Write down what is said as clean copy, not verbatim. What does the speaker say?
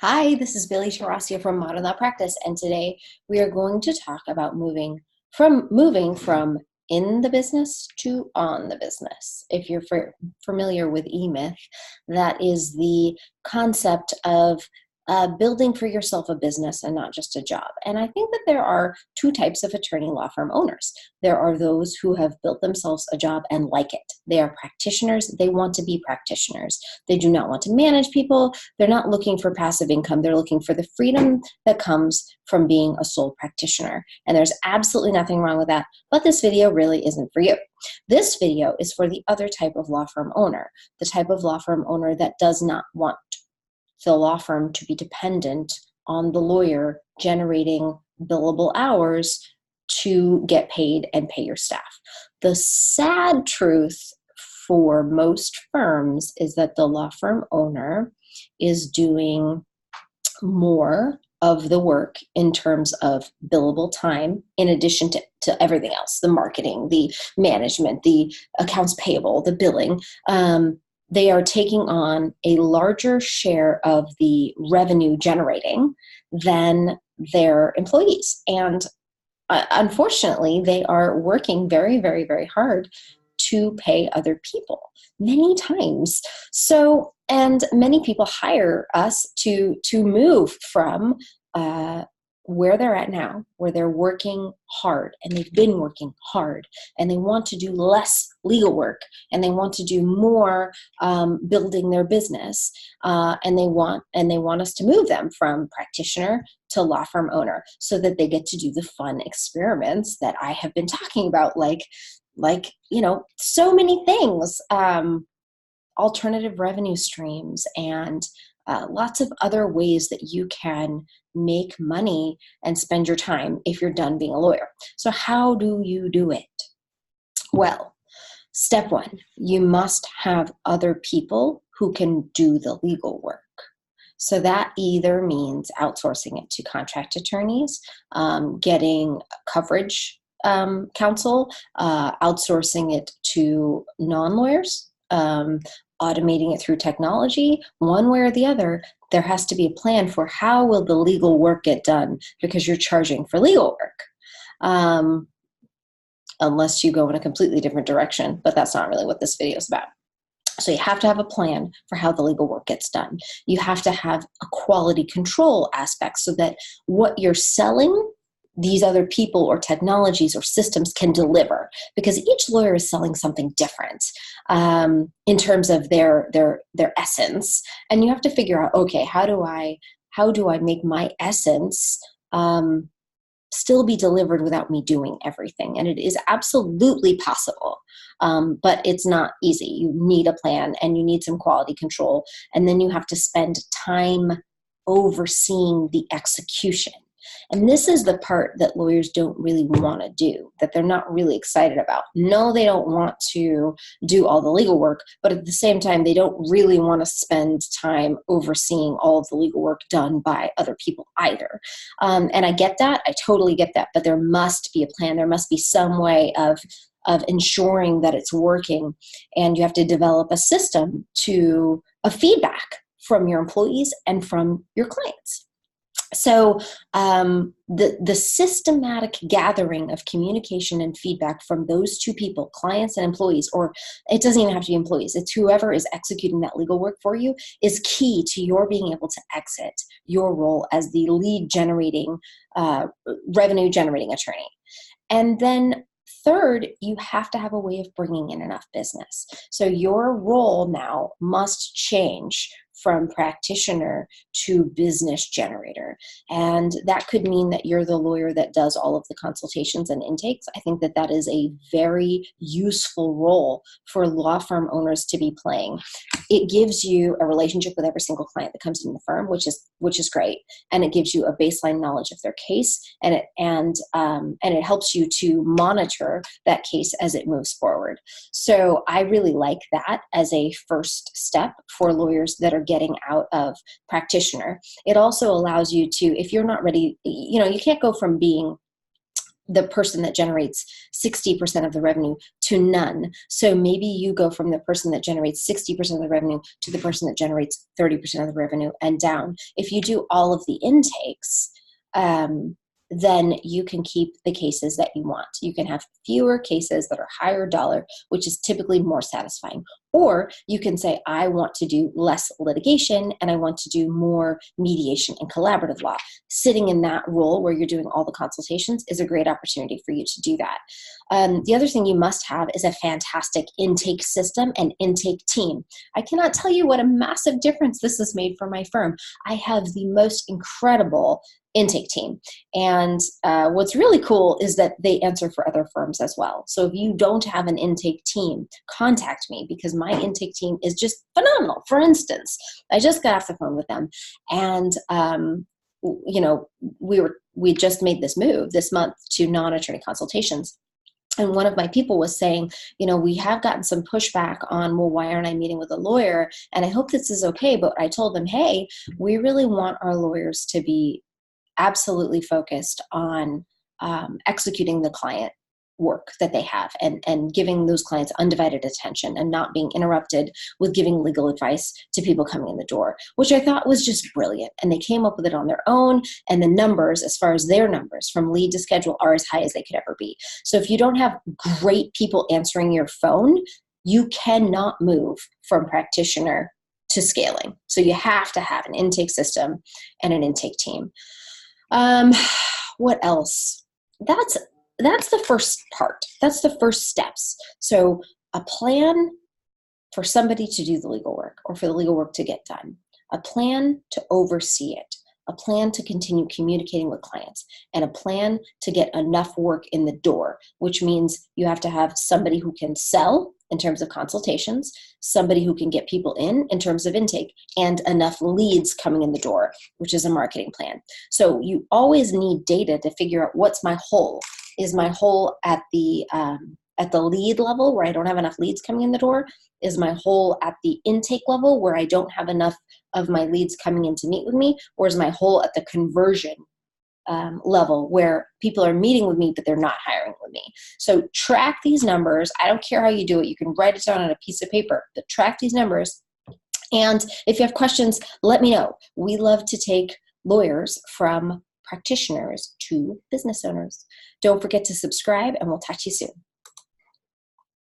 Hi, this is Billy Sharasia from Modern Law Practice, and today we are going to talk about moving from in the business to on the business. If you're familiar with E-Myth, that is the concept of building for yourself a business and not just a job. And I think that there are two types of attorney law firm owners. There are those who have built themselves a job and like it. They are practitioners. They want to be practitioners. They do not want to manage people. They're not looking for passive income. They're looking for the freedom that comes from being a sole practitioner. And there's absolutely nothing wrong with that, but this video really isn't for you. This video is for the other type of law firm owner, the type of law firm owner that does not want the law firm to be dependent on the lawyer generating billable hours to get paid and pay your staff. The sad truth for most firms is that the law firm owner is doing more of the work in terms of billable time in addition to everything else, the marketing, the management, the accounts payable, the billing. They are taking on a larger share of the revenue generating than their employees. And unfortunately, they are working very, very, very hard to pay other people many times. So, and many people hire us to move from where they're at now, where they're working hard and they've been working hard and they want to do less legal work and they want to do more building their business, and they want us to move them from practitioner to law firm owner so that they get to do the fun experiments that I have been talking about, like so many things, alternative revenue streams and lots of other ways that you can make money and spend your time if you're done being a lawyer. So how do you do it? Well, step one, you must have other people who can do the legal work. So that either means outsourcing it to contract attorneys, getting coverage counsel, outsourcing it to non-lawyers, automating it through technology. One way or the other, there has to be a plan for how will the legal work get done, because you're charging for legal work, unless you go in a completely different direction, but that's not really what this video is about. So you have to have a plan for how the legal work gets done. You have to have a quality control aspect so that what you're selling, these other people or technologies or systems can deliver, because each lawyer is selling something different in terms of their essence. And you have to figure out, okay, how do I make my essence still be delivered without me doing everything? And it is absolutely possible, but it's not easy. You need a plan and you need some quality control, and then you have to spend time overseeing the execution. And this is the part that lawyers don't really want to do, that they're not really excited about. No, they don't want to do all the legal work, but at the same time, they don't really want to spend time overseeing all of the legal work done by other people either. And I get that. I totally get that. But there must be a plan. There must be some way of ensuring that it's working. And you have to develop a system of feedback from your employees and from your clients. So the systematic gathering of communication and feedback from those two people, clients and employees, or it doesn't even have to be employees, it's whoever is executing that legal work for you, is key to your being able to exit your role as the lead generating, revenue generating attorney. And then third, you have to have a way of bringing in enough business. So your role now must change from practitioner to business generator. And that could mean that you're the lawyer that does all of the consultations and intakes. I think that that is a very useful role for law firm owners to be playing. It gives you a relationship with every single client that comes in the firm, which is great. And it gives you a baseline knowledge of their case, and it helps you to monitor that case as it moves forward. So I really like that as a first step for lawyers that are getting out of practitioner. It also allows you to, if you're not ready, you can't go from being the person that generates 60% of the revenue to none. So maybe you go from the person that generates 60% of the revenue to the person that generates 30% of the revenue and down. If you do all of the intakes, then you can keep the cases that you want. You can have fewer cases that are higher dollar, which is typically more satisfying. Or you can say, I want to do less litigation and I want to do more mediation and collaborative law. Sitting in that role where you're doing all the consultations is a great opportunity for you to do that. The other thing you must have is a fantastic intake system and intake team. I cannot tell you what a massive difference this has made for my firm. I have the most incredible intake team. And what's really cool is that they answer for other firms as well. So if you don't have an intake team, contact me because my intake team is just phenomenal. For instance, I just got off the phone with them and we just made this move this month to non-attorney consultations. And one of my people was saying, we have gotten some pushback on, well, why aren't I meeting with a lawyer? And I hope this is okay. But I told them, hey, we really want our lawyers to be absolutely focused on executing the client work that they have and giving those clients undivided attention and not being interrupted with giving legal advice to people coming in the door, which I thought was just brilliant. And they came up with it on their own. And the numbers, as far as their numbers from lead to schedule, are as high as they could ever be. So if you don't have great people answering your phone, you cannot move from practitioner to scaling. So you have to have an intake system and an intake team. What else? That's the first part. That's the first steps. So a plan for somebody to do the legal work or for the legal work to get done, a plan to oversee it, a plan to continue communicating with clients, and a plan to get enough work in the door, which means you have to have somebody who can sell in terms of consultations, somebody who can get people in terms of intake, and enough leads coming in the door, which is a marketing plan. So you always need data to figure out what's my hole. Is my hole at the lead level where I don't have enough leads coming in the door? Is my hole at the intake level where I don't have enough of my leads coming in to meet with me? Or is my hole at the conversion level where people are meeting with me, but they're not hiring with me? So track these numbers. I don't care how you do it. You can write it down on a piece of paper, but track these numbers. And if you have questions, let me know. We love to take lawyers from practitioners to business owners. Don't forget to subscribe, and we'll talk to you soon.